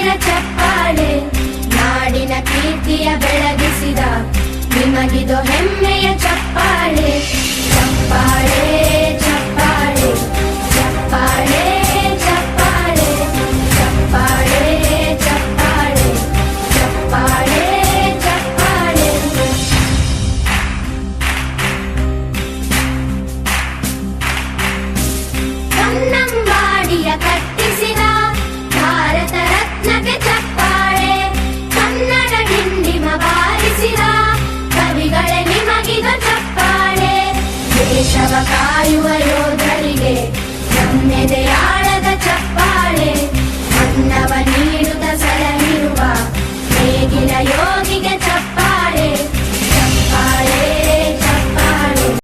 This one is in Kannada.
ಸಾವಿರ ಚಪ್ಪಾಳೆ, ನಾಡಿನ ಕೀರ್ತಿಯ ಬೆಳಗಿಸಿದ ನಿಮಗಿದು ಹೆಮ್ಮೆಯ ಚಪ್ಪಾಳೆ. ಚಪ್ಪಾಳೆ ಚಪ್ಪಾಳೆ ಚಪ್ಪಾಳೆ ಚಪ್ಪಾಳೆ ಚಪ್ಪಾಳೆ ಚಪ್ಪಾಳೆ ಚಪ್ಪಾಳೆ ಚಪ್ಪಾಳೆ. ಕನ್ನಂಬಾಡಿಯ ಕಟ್ಟಿಸಿದ ಭಾರತ ರತ್ನಕ್ಕೆ ಚಪ್ಪಾಳೆ, ಕನ್ನಡ ಡಿಂಡಿಮ ಬಾರಿಸಿದ ಕವಿಗಳೇ ನಿಮಗಿದು ಚಪ್ಪಾಳೆ. ದೇಶವ ಕಾಯುವ ಯೋಧರಿಗೆ ನಮ್ಮೆದೆಯ